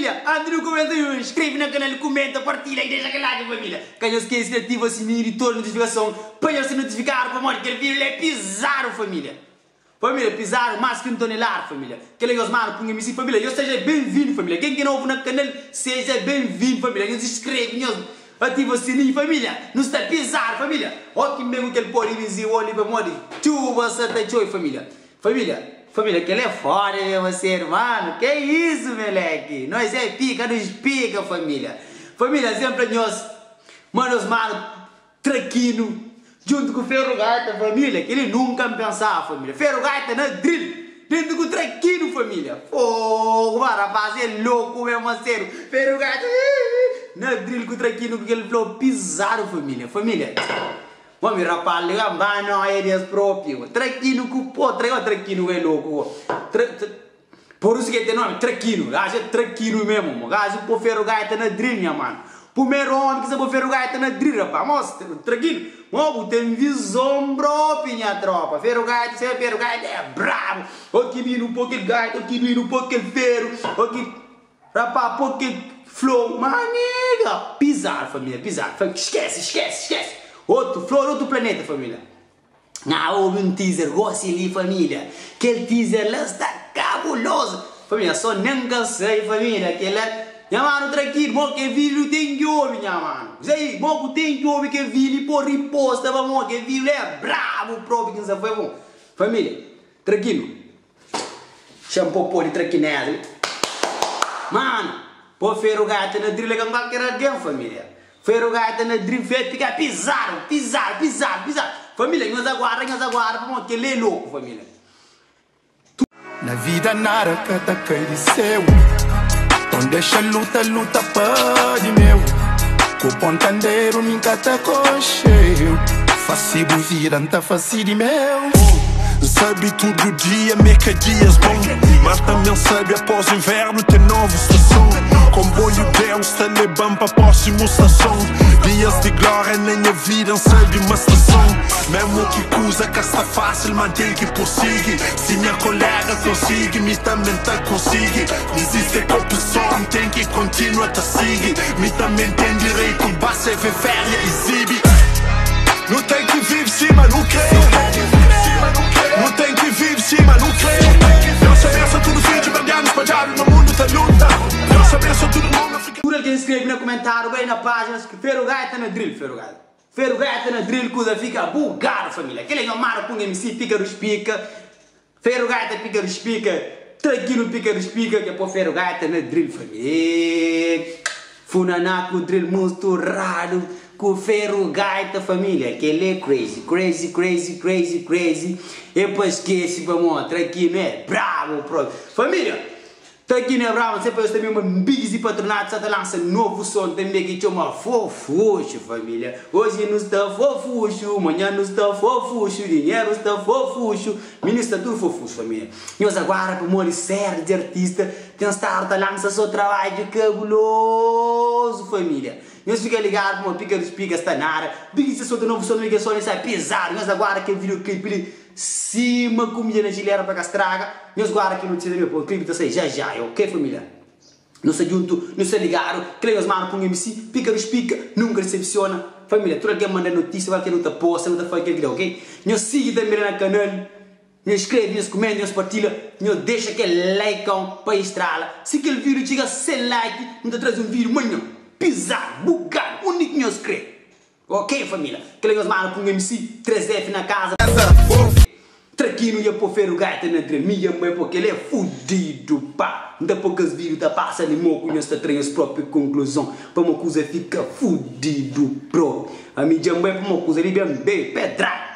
família, André comenta aí, inscreve no canal, comenta, partilha e deixa aquele like, família. Quem não esquece de ativar o sininho e toda a notificação para se notificar para morrer que ele vídeo é pisar, família. Família, pisar mais que um tonelada, família. Que legal, mano, punha-me assim, família. Eu seja bem-vindo, família. Quem não ouve no canal, seja bem-vindo, família. Eu se inscreve, ativa o sininho, família. Não está a pisar, família. Olha que mesmo que ele pode dizer, olha para morrer. Chuva, santa joy, família. Família, que ele é foda, meu ser, mano. Que isso, moleque? Nós é pica, nos pica, família. Família, sempre nós, mano, traquino. Junto com o Ferro Gaita, família, que ele nunca me pensava, família. Ferro Gaita na drill, dentro com o traquino, família. Oh, rapaz, é louco mesmo, sério. Ferro Gaita na drill com o traquino, porque ele falou pisado, família. Vamos, rapaz, ligar não áreas próprias. Traquino com pô, traquino é louco. Por isso que tem nome, traquino. Gajo é traquino mesmo, gajo pô Ferro Gaita na drill, minha mano. Primeiro homem que você pode Ferro Gaita na drill, rapaz. Mostra, traquino. Mano, tem visão própria, minha tropa. Ferro Gaita, você é Ferro Gaita, é bravo. Aqui vira um pouco de gaita, aqui vira um pouco de ferro. Aqui, rapaz, um pouco de flow. Maniga. Pisar, família, pisar. Esquece. Outro flow, outro planeta, família. Ah, houve um teaser, gosto ali, família. Aquele teaser lá está cabuloso. Família, só nem cansei, família. Aquele minha mano, tranquilo, mo que vídeo tem que ouvir, minha mano. Zé, mo que tem que ouvir que vídeo por riposta, vamos, que vídeo é bravo, próprio, que não foi bom. Família, tranquilo. Shampoo por tranquilidade. Mano, pô Ferro Gaita na drill que não quer alguém, família. Ferro Gaita na drill feito fica pisar. Família, nós aguarda, vamos, que ele é louco, família. Na vida nada cata cai de céu. Então deixa luta pode meu. Com o pontandeiro me cata cocheio. Facibo vira, não tá fácil de meu. Sabe todo dia, meca dias bom. Mas também sabe após o inverno tem nova estação. Comboio Deus, está levando para a próxima estação. Dias de glória na minha vida, sabe uma estação. Mesmo que coisa que está fácil, mas tem que prosseguir. Se minha colega consegue, me também tá consegue. Existe competição, tem que continuar a seguir. Me também tem direito, basta ver férias, exibe. Não tem que viver cima, não creio. Não tem que viver cima, não creio. Eu sabia tudo vídeo, bandianos espalhados no mundo da luta. Eu sabia tudo mundo fica. Por que escreve no comentário, bem na página, que Ferro Gaita na drill, Ferro Gaita na drill, coisa fica bugado, família. Aquele amaro com MC, pica dos pica. Ferro Gaita, pica dos pica. Tranquilo, pica dos pica, que é por Ferro Gaita na drill, família. Funaná com drill misturado com Ferro Gaita, família, que ele é crazy. E depois esquece, vamos, tranquilo, é bravo, próprio. Família, tranquilo, é bravo, sempre eu também uma big patronato, só lança novo som também que chama fofuxo, família. Hoje não está fofuxo, amanhã não está fofuxo, dinheiro está fofuxo, ministra tudo fofuxo, família. Nós agora, para morrer sério de artista, tem que estar a lançar seu trabalho cabuloso, família. Nós fica ligado com uma pica dos picas, está na área. Big se solta novo som, não só nessa pisar. Nós agora que videoclipe ali, cima comida na gilera para castraga. Nós agora que não tira meu o clipe, tá aí já, ok, família? Nós junto, nós ligado, que nós mano com MC, pica dos pica, nunca decepciona. Família, tudo que manda notícia, vai que não tá posta, não tá fazendo aquele vídeo, ok? Nós siga também no canal. Nós escreve, nós comenta, nós partilha, nós deixa aquele like para estrala. Se aquele vídeo chega a 100 like, não tá trazendo um vídeo amanhã. Pisar, bugar, único que nós crê. Ok, família? Que legal, mano, com um MC 3F na casa. Traquino ia pôr Ferro Gaita na drill. Minha mãe, porque ele é fudido, pá. Não dá poucas vídeos, tá passa ali, moco, nós tá traindo as próprias conclusões. Para uma coisa fica fudido, bro. A minha mãe, para uma coisa, ele bem, pedra.